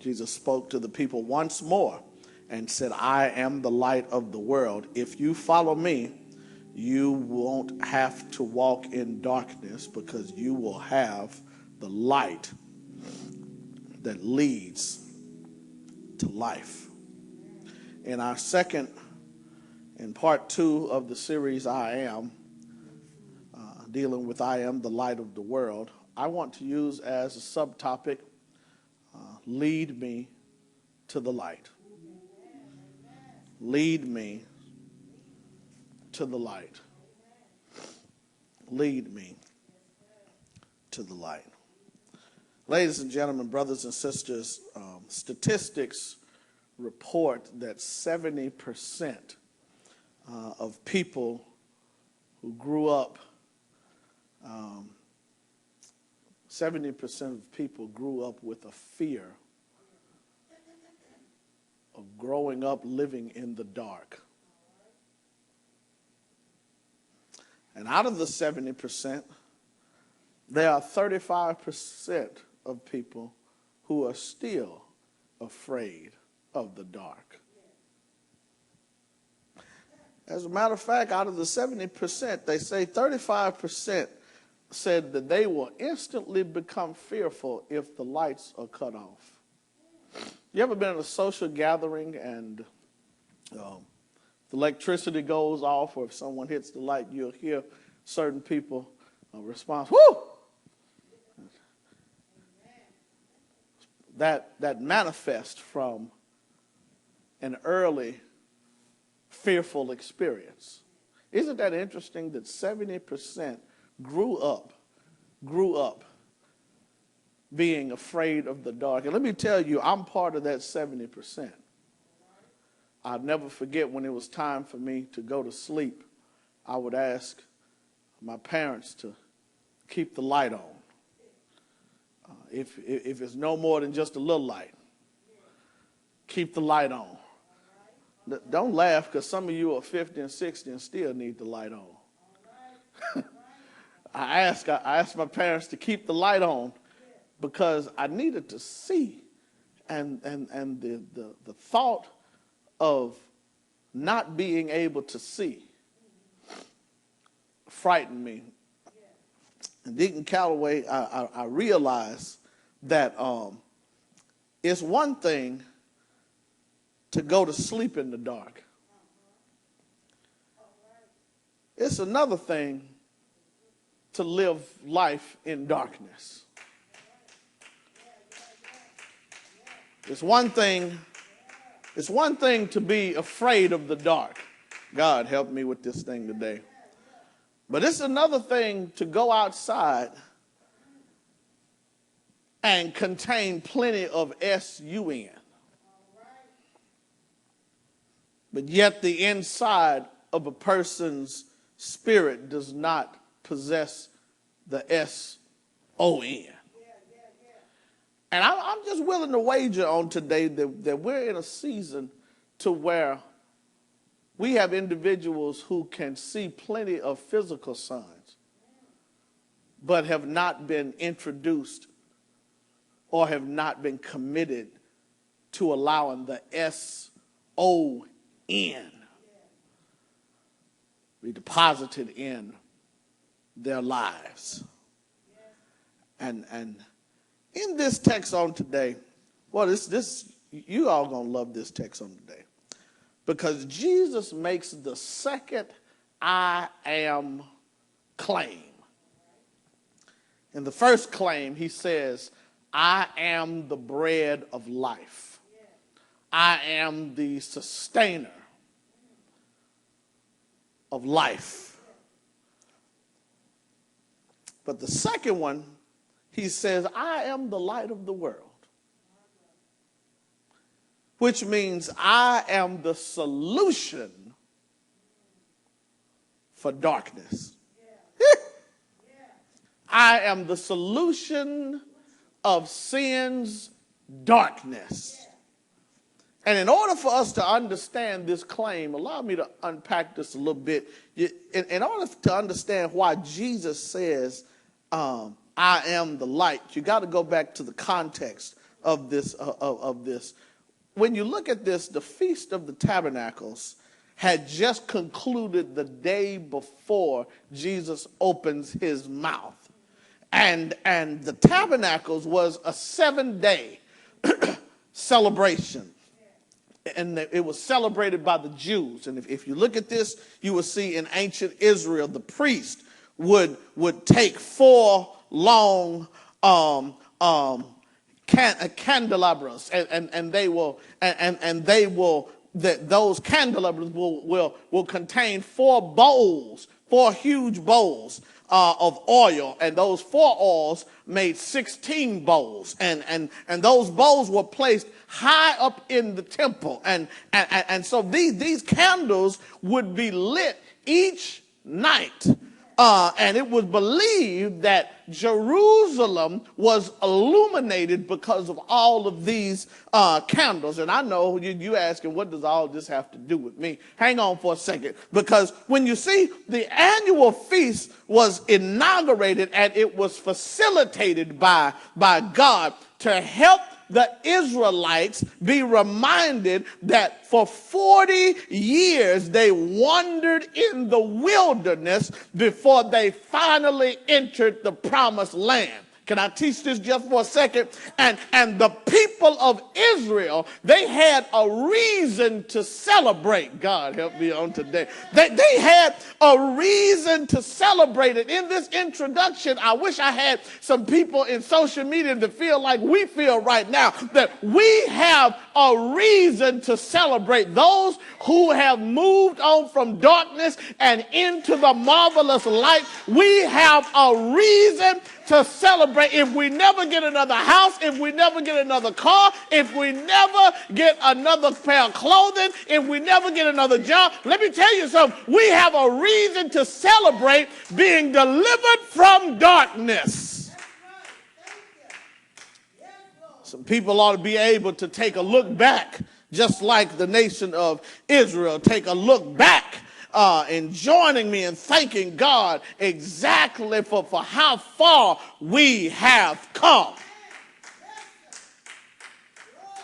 Jesus spoke to the people once more and said, I am the light of the world. If you follow me, you won't have to walk in darkness because you will have the light that leads to life. In our second and part 2 of the series, I Am, dealing with I am the light of the world, I want to use as a subtopic, lead me to the light. Lead me to the light. Lead me to the light. Ladies and gentlemen, brothers and sisters, statistics report that 70% of people who grew up, 70% of people grew up with a fear of growing up living in the dark. And out of the 70%, there are 35% of people who are still afraid of the dark. As a matter of fact, out of the 70%, they say 35% said that they will instantly become fearful if the lights are cut off. You ever been at a social gathering and the electricity goes off, or if someone hits the light, you'll hear certain people respond, whoo! That manifests from an early fearful experience. Isn't that interesting that 70% grew up being afraid of the dark? And let me tell you, I'm part of that 70%. I'll never forget when it was time for me to go to sleep, I would ask my parents to keep the light on. If it's no more than just a little light, keep the light on. Don't laugh, because some of you are 50 and 60 and still need the light on. I asked my parents to keep the light on because I needed to see, and the thought of not being able to see frightened me. And Deacon Calloway, I realized that it's one thing to go to sleep in the dark. It's another thing to live life in darkness. It's one thing to be afraid of the dark. God help me with this thing today. But it's another thing to go outside and contain plenty of sun. But yet the inside of a person's spirit does not possess the son. And I'm just willing to wager on today that we're in a season to where we have individuals who can see plenty of physical signs, but have not been introduced or have not been committed to allowing the son be deposited in their lives. And in this text on today, well, this you all gonna love this text on today, because Jesus makes the second I am claim. In the first claim, he says, I am the bread of life. I am the sustainer of life. But the second one, he says, I am the light of the world. Which means I am the solution for darkness. I am the solution of sin's darkness. And in order for us to understand this claim, allow me to unpack this a little bit. In order to understand why Jesus says, I am the light, you got to go back to the context of this. When you look at this, the Feast of the Tabernacles had just concluded the day before Jesus opens his mouth. And the Tabernacles was a 7-day celebration. And it was celebrated by the Jews. And if you look at this, you will see in ancient Israel, the priest would take 4 long candelabras, and those candelabras will contain 4 bowls, 4 huge bowls of oil, and those 4 oils made 16 bowls, and those bowls were placed high up in the temple, and so these candles would be lit each night. And it was believed that Jerusalem was illuminated because of all of these candles. And I know you asking, what does all this have to do with me? Hang on for a second. Because when you see the annual feast was inaugurated and it was facilitated by God to help the Israelites be reminded that for 40 years they wandered in the wilderness before they finally entered the promised land. Can I teach this just for a second? And the people of Israel, they had a reason to celebrate. God help me on today. They had a reason to celebrate it. In this introduction, I wish I had some people in social media to feel like we feel right now, that we have a reason to celebrate. Those who have moved on from darkness and into the marvelous light, we have a reason to celebrate. If we never get another house, if we never get another car, if we never get another pair of clothing, if we never get another job, let me tell you something. We have a reason to celebrate being delivered from darkness. Some people ought to be able to take a look back, just like the nation of Israel, take a look back and joining me in thanking God exactly for how far we have come.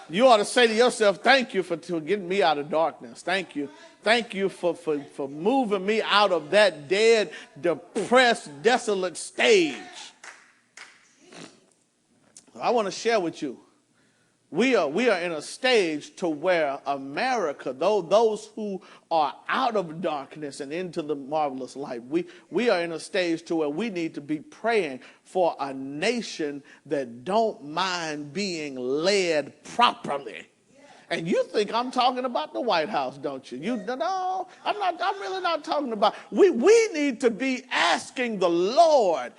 You ought to say to yourself, thank you for getting me out of darkness. Thank you. Thank you for moving me out of that dead, depressed, desolate stage. I want to share with you. We are in a stage to where America, though those who are out of darkness and into the marvelous light, we are in a stage to where we need to be praying for a nation that don't mind being led properly. And you think I'm talking about the White House, don't you? No, I'm really not talking about. We need to be asking the Lord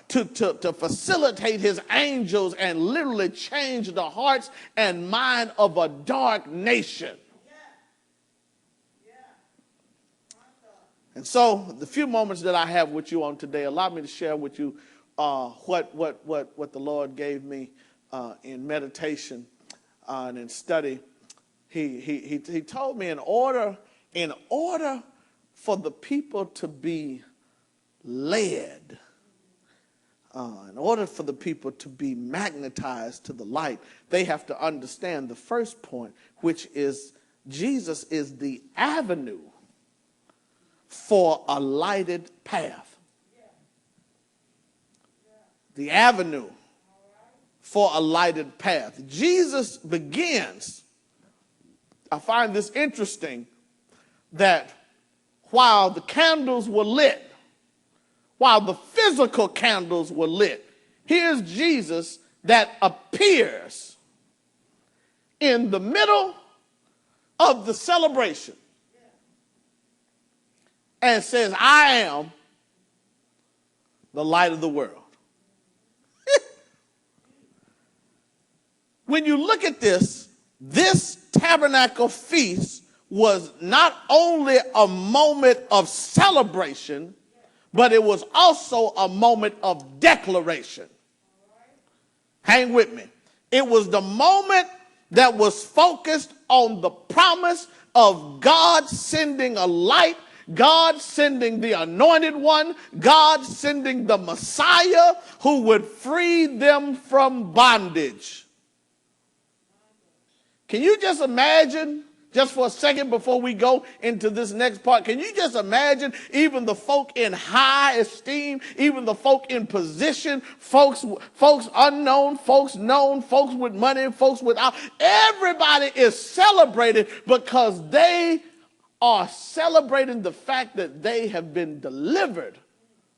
to facilitate his angels and literally change the hearts and mind of a dark nation. And so the few moments that I have with you on today, allow me to share with you what the Lord gave me in meditation and in study. He told me in order for the people to be led, in order for the people to be magnetized to the light, they have to understand the first point, which is Jesus is the avenue for a lighted path. The avenue for a lighted path. Jesus begins. I find this interesting that while the candles were lit, while the physical candles were lit, here's Jesus that appears in the middle of the celebration and says, I am the light of the world. When you look at this tabernacle feast was not only a moment of celebration, but it was also a moment of declaration. Hang with me. It was the moment that was focused on the promise of God sending a light, God sending the anointed one, God sending the Messiah who would free them from bondage. Can you just imagine, just for a second before we go into this next part, can you just imagine even the folk in high esteem, even the folk in position, folks unknown, folks known, folks with money, folks without, everybody is celebrated because they are celebrating the fact that they have been delivered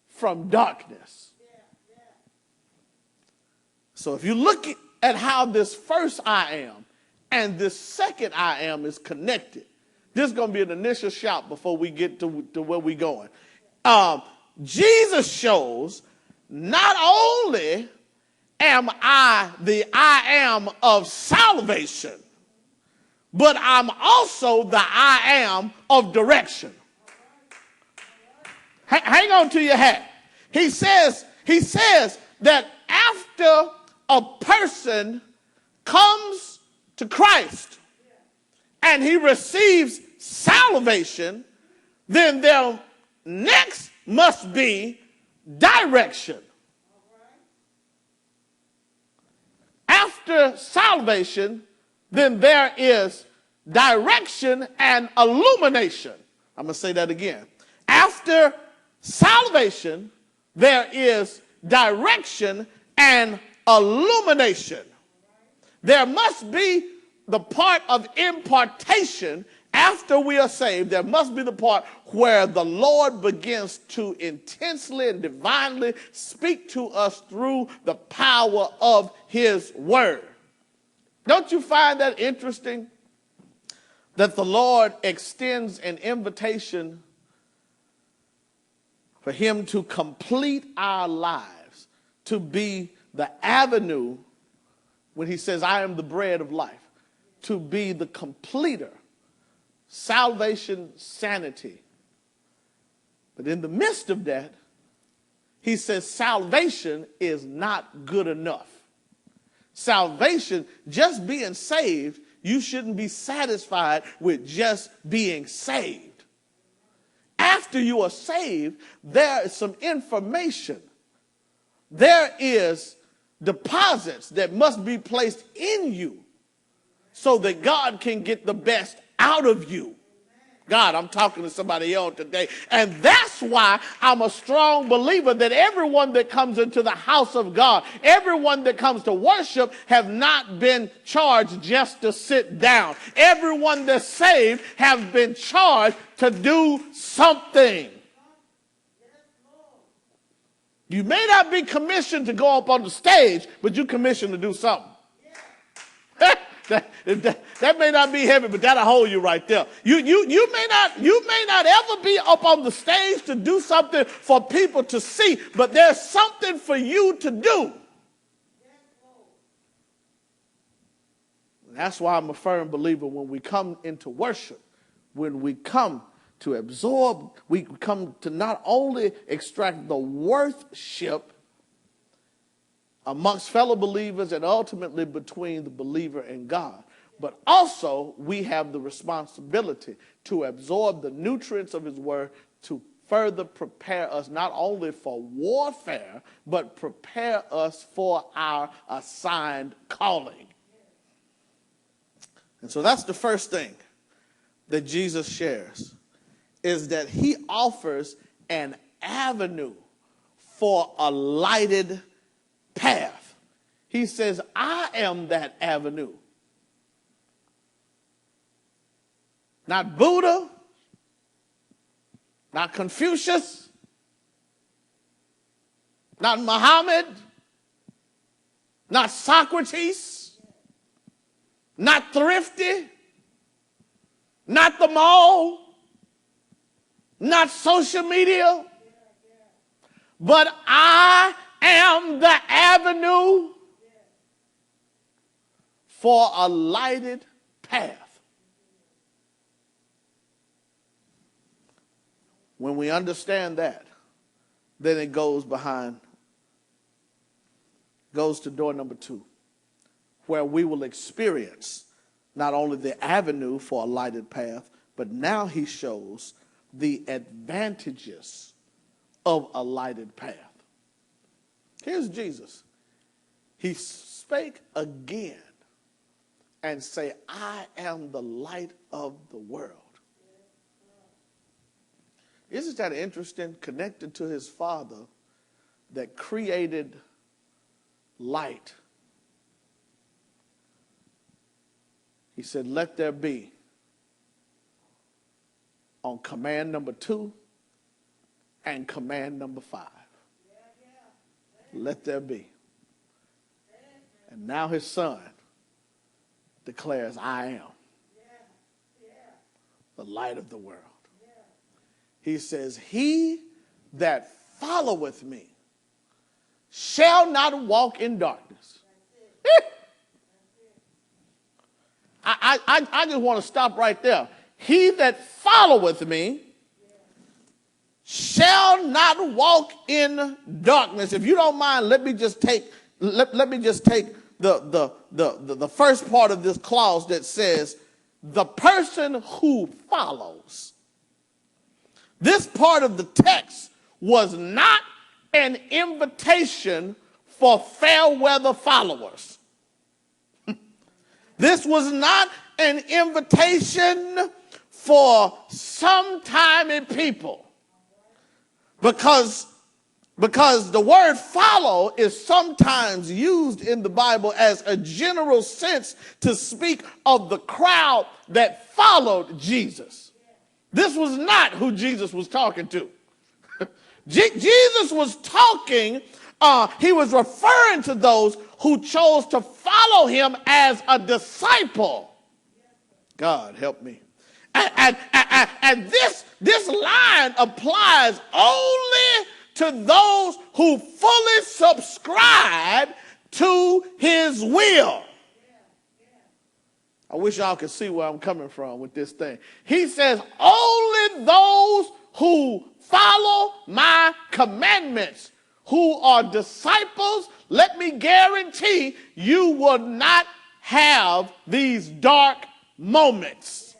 from darkness. So if you look at how this first I am and this second I am is connected, this is going to be an initial shout before we get to where we're going. Jesus shows not only am I the I am of salvation, but I'm also the I am of direction. Hang on to your hat. He says that after a person comes to Christ and he receives salvation, then there next must be direction. After salvation, then there is direction and illumination. I'm going to say that again. After salvation, there is direction and illumination. There must be the part of impartation after we are saved. There must be the part where the Lord begins to intensely and divinely speak to us through the power of his word. Don't you find that interesting? That the Lord extends an invitation for him to complete our lives, to be the avenue when he says, I am the bread of life, to be the completer, salvation, sanity. But in the midst of that, he says salvation is not good enough. Salvation, just being saved, you shouldn't be satisfied with just being saved. After you are saved, there is some information. There is deposits that must be placed in you so that God can get the best out of you. God, I'm talking to somebody else today. And that's why I'm a strong believer that everyone that comes into the house of God, everyone that comes to worship, have not been charged just to sit down. Everyone that's saved have been charged to do something. You may not be commissioned to go up on the stage, but you're commissioned to do something. That may not be heavy, but that'll hold you right there. You may not ever be up on the stage to do something for people to see, but there's something for you to do. That's why I'm a firm believer when we come into worship, when we come to absorb, we come to not only extract the worship amongst fellow believers and ultimately between the believer and God, but also we have the responsibility to absorb the nutrients of his word to further prepare us not only for warfare, but prepare us for our assigned calling. And so that's the first thing that Jesus shares, is that he offers an avenue for a lighted path. He says, I am that avenue. Not Buddha, not Confucius, not Muhammad, not Socrates, not Thrifty, not the mall, not social media, but I am the avenue for a lighted path. When we understand that, then it goes to door number 2, where we will experience not only the avenue for a lighted path, but now he shows the advantages of a lighted path. Here's Jesus. He spake again and say, I am the light of the world. Isn't that interesting? Connected to his Father that created light. He said, let there be. On command number 2 and command number 5. Let there be. And now his Son declares, I am the light of the world. He says, he that followeth me shall not walk in darkness. I just want to stop right there. He that followeth me shall not walk in darkness. If you don't mind, let me just take the first part of this clause that says the person who follows. This part of the text was not an invitation for fair weather followers. This was not an invitation for sometimey people. Because the word follow is sometimes used in the Bible as a general sense to speak of the crowd that followed Jesus. This was not who Jesus was talking to. Jesus was talking, he was referring to those who chose to follow him as a disciple. God help me. And this line applies only to those who fully subscribe to his will. I wish y'all could see where I'm coming from with this thing. He says, only those who follow my commandments, who are disciples, let me guarantee you will not have these dark moments.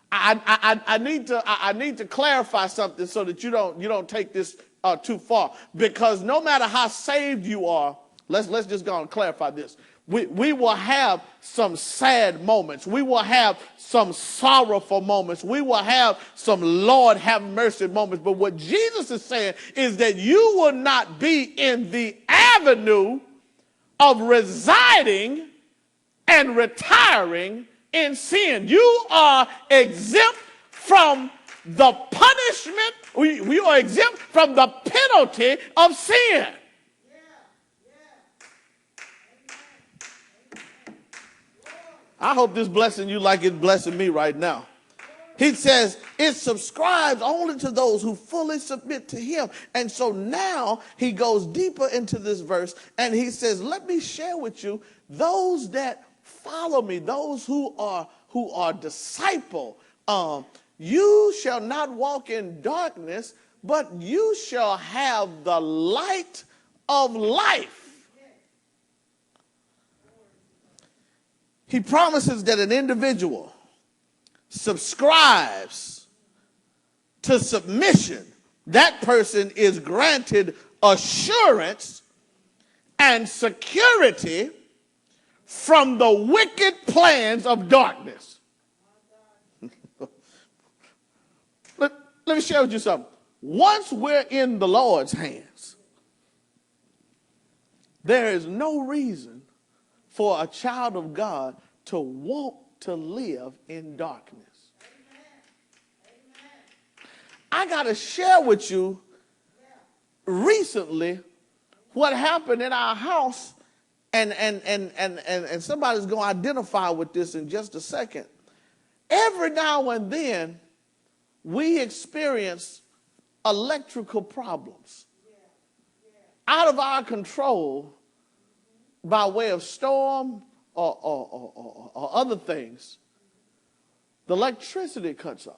I need to clarify something so that you don't take this too far, because no matter how saved you are, let's just go and clarify this. We will have some sad moments. We will have some sorrowful moments. We will have some Lord have mercy moments. But what Jesus is saying is that you will not be in the avenue of residing and retiring in sin. You are exempt from the punishment. We are exempt from the penalty of sin. I hope this blessing you like it's blessing me right now. He says it subscribes only to those who fully submit to him. And so now he goes deeper into this verse and he says, let me share with you those that follow me, those who are disciple. You shall not walk in darkness, but you shall have the light of life. He promises that an individual subscribes to submission. That person is granted assurance and security from the wicked plans of darkness. Let me share with you something. Once we're in the Lord's hands, there is no reason for a child of God to want to live in darkness. I got to share with you recently what happened in our house, and somebody's going to identify with this in just a second. Every now and then, we experience electrical problems out of our control by way of storm or other things. The electricity cuts off.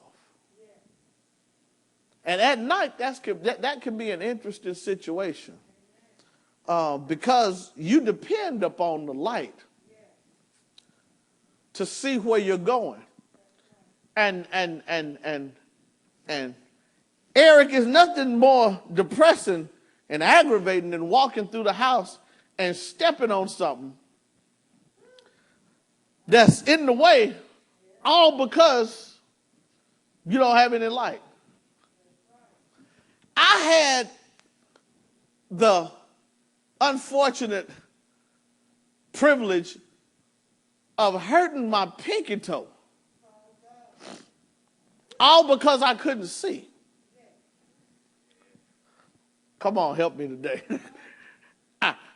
And at night, that can be an interesting situation because you depend upon the light to see where you're going. And Eric, is nothing more depressing and aggravating than walking through the house and stepping on something that's in the way, all because you don't have any light. I had the unfortunate privilege of hurting my pinky toe, all because I couldn't see. Come on, help me today.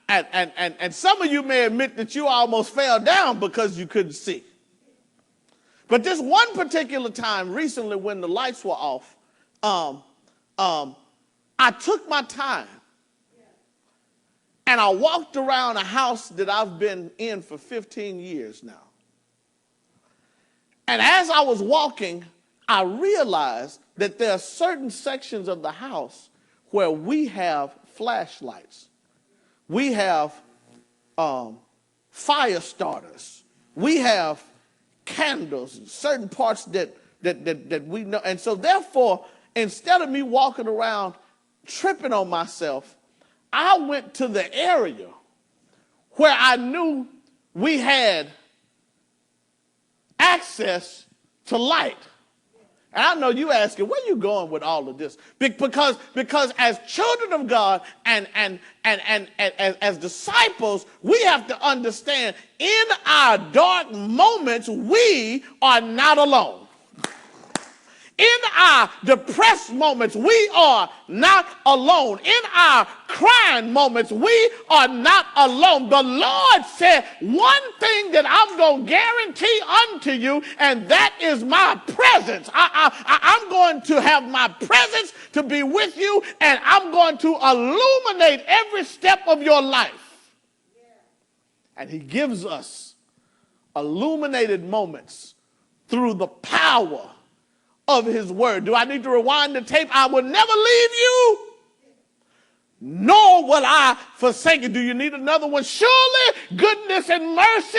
And some of you may admit that you almost fell down because you couldn't see. But this one particular time recently when the lights were off, I took my time and I walked around a house that I've been in for 15 years now. And as I was walking, I realized that there are certain sections of the house where we have flashlights. We have fire starters. We have candles, certain parts that we know. And so therefore, instead of me walking around tripping on myself, I went to the area where I knew we had access to light. And I know you asking, where you going with all of this? Because as children of God and as disciples, we have to understand in our dark moments, we are not alone. In our depressed moments, we are not alone. In our crying moments, we are not alone. The Lord said one thing that I'm going to guarantee unto you, and that is my presence. I'm going to have my presence to be with you, and I'm going to illuminate every step of your life. And he gives us illuminated moments through the power of his word. Do I need to rewind the tape? I will never leave you, nor will I forsake you. Do you need another one? Surely goodness and mercy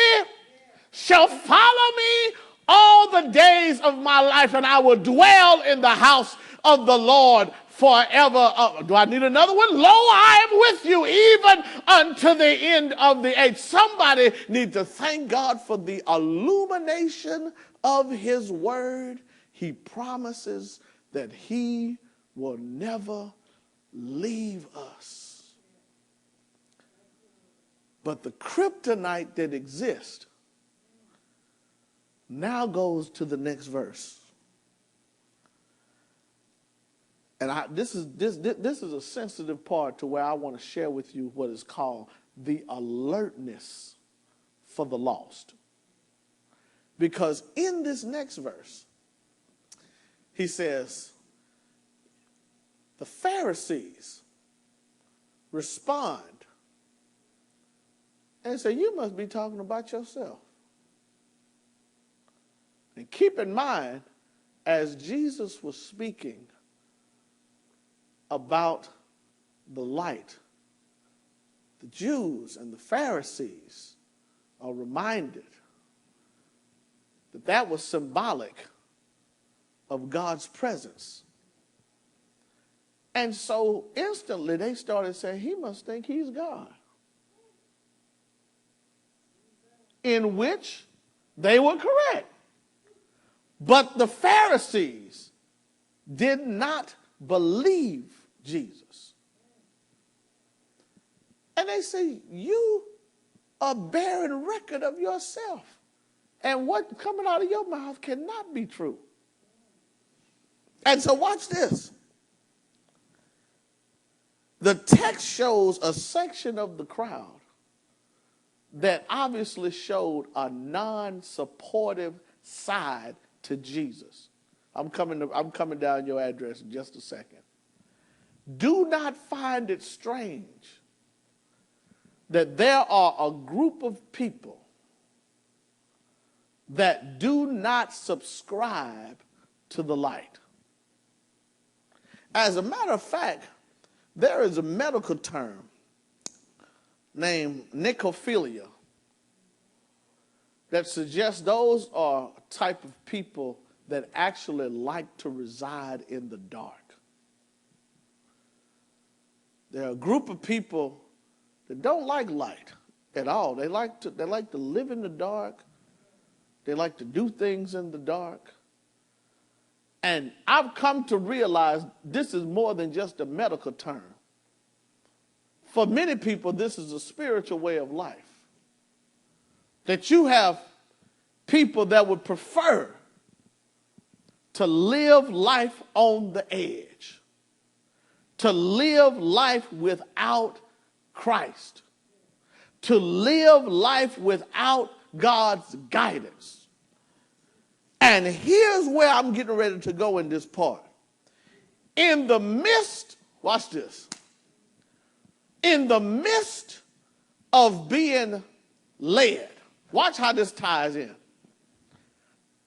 shall follow me all the days of my life, and I will dwell in the house of the Lord forever. Do I need another one? Lo, I am with you even unto the end of the age. Somebody needs to thank God for the illumination of his word. He promises that he will never leave us. But the kryptonite that exists now goes to the next verse. And this is a sensitive part to where I want to share with you what is called the alertness for the lost. Because in this next verse, he says, the Pharisees respond and say, you must be talking about yourself. And keep in mind, as Jesus was speaking about the light, the Jews and the Pharisees are reminded that that was symbolic of God's presence. And so instantly they started saying, he must think he's God. In which they were correct. But the Pharisees did not believe Jesus. And they say, you are bearing record of yourself. And what coming out of your mouth cannot be true. And so watch this. The text shows a section of the crowd that obviously showed a non-supportive side to Jesus. I'm coming down your address in just a second. Do not find it strange that there are a group of people that do not subscribe to the light. As a matter of fact, there is a medical term named necrophilia that suggests those are a type of people that actually like to reside in the dark. There are a group of people that don't like light at all. They like to live in the dark. They like to do things in the dark. And I've come to realize this is more than just a medical term. For many people, this is a spiritual way of life. That you have people that would prefer to live life on the edge, to live life without Christ, to live life without God's guidance. And here's where I'm getting ready to go in this part. In the midst, watch this, in the midst of being led, watch how this ties in.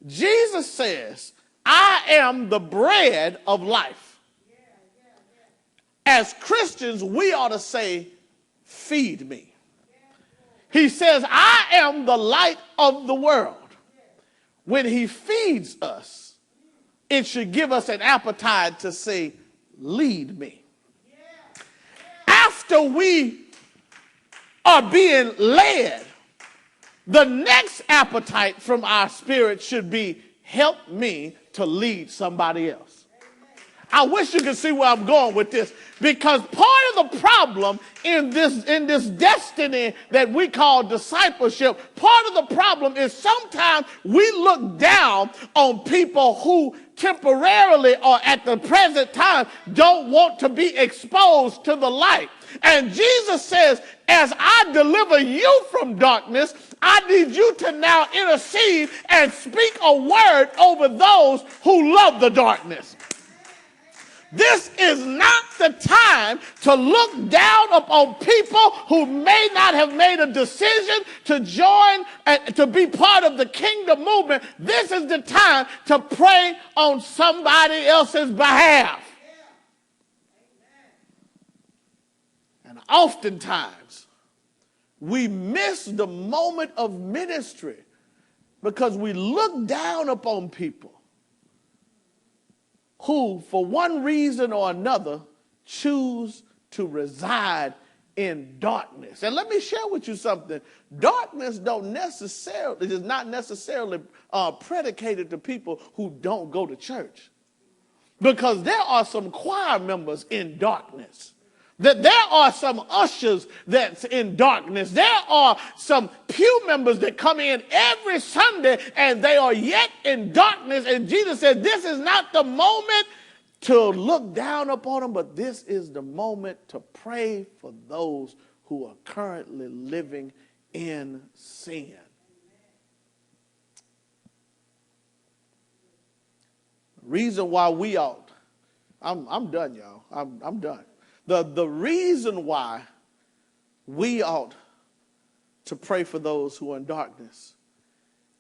Jesus says, I am the bread of life. As Christians, we ought to say, feed me. He says, I am the light of the world. When he feeds us, it should give us an appetite to say, lead me. After we are being led, the next appetite from our spirit should be, help me to lead somebody else. I wish you could see where I'm going with this, because part of the problem in this destiny that we call discipleship, part of the problem is sometimes we look down on people who temporarily or at the present time don't want to be exposed to the light. And Jesus says, as I deliver you from darkness, I need you to now intercede and speak a word over those who love the darkness. This is not the time to look down upon people who may not have made a decision to join and to be part of the kingdom movement. This is the time to pray on somebody else's behalf. And oftentimes, we miss the moment of ministry because we look down upon people who, for one reason or another, choose to reside in darkness. And let me share with you something. Darkness is not necessarily predicated to people who don't go to church. Because there are some choir members in darkness. That there are some ushers that's in darkness. There are some pew members that come in every Sunday and they are yet in darkness. And Jesus said, this is not the moment to look down upon them, but this is the moment to pray for those who are currently living in sin. Reason why we ought, I'm done, y'all. I'm done. The reason why we ought to pray for those who are in darkness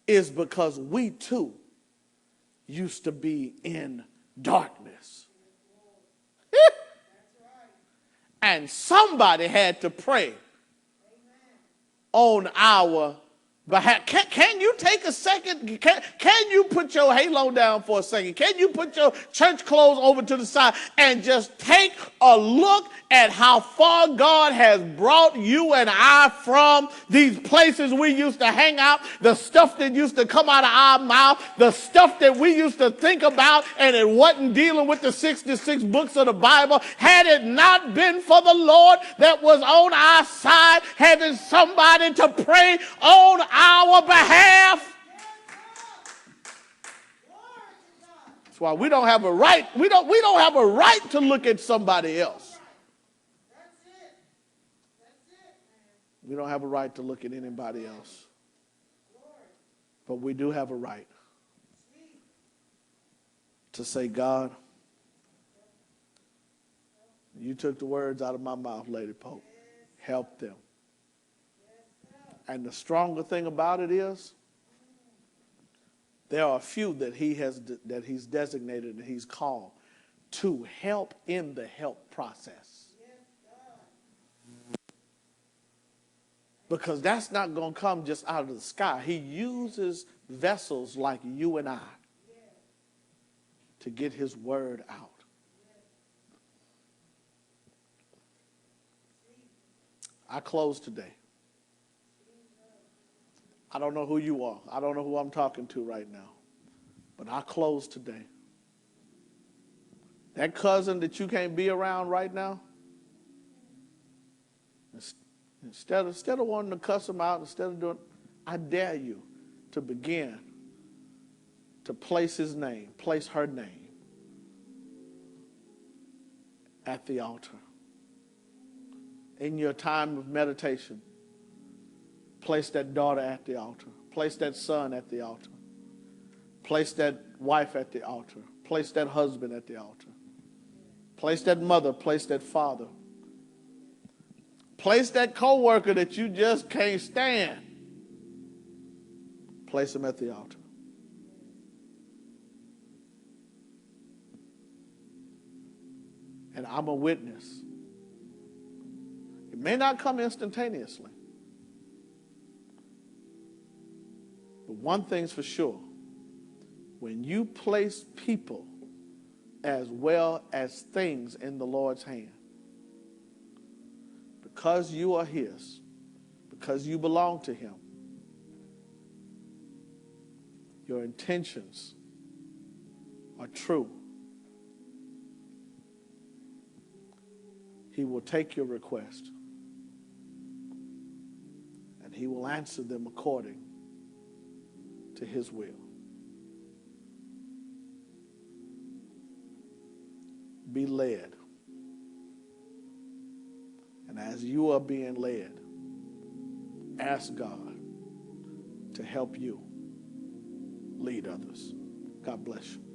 is because we too used to be in darkness. And somebody had to pray on our behalf. Can you take a second? Can you put your halo down for a second? Can you put your church clothes over to the side and just take a look at how far God has brought you and I from these places we used to hang out, the stuff that used to come out of our mouth, the stuff that we used to think about, and it wasn't dealing with the 66 books of the Bible. Had it not been for the Lord that was on our side, having somebody to pray on our behalf. That's why we don't have a right. We don't have a right to look at somebody else. We don't have a right to look at anybody else. But we do have a right to say, God, you took the words out of my mouth, Lady Pope. Help them. And the stronger thing about it is, there are a few that he's designated and he's called to help in the help process. Because that's not going to come just out of the sky. He uses vessels like you and I to get his word out. I close today. I don't know who you are. I don't know who I'm talking to right now. But I close today. That cousin that you can't be around right now, instead of wanting to cuss them out, instead of doing, I dare you to begin to place his name, place her name at the altar. In your time of meditation, place that daughter at the altar. Place that son at the altar. Place that wife at the altar. Place that husband at the altar. Place that mother. Place that father. Place that coworker that you just can't stand. Place him at the altar. And I'm a witness. It may not come instantaneously. But one thing's for sure. When you place people as well as things in the Lord's hand, because you are his, because you belong to him, your intentions are true. He will take your request and he will answer them according to his will. Be led. And as you are being led, ask God to help you lead others. God bless you.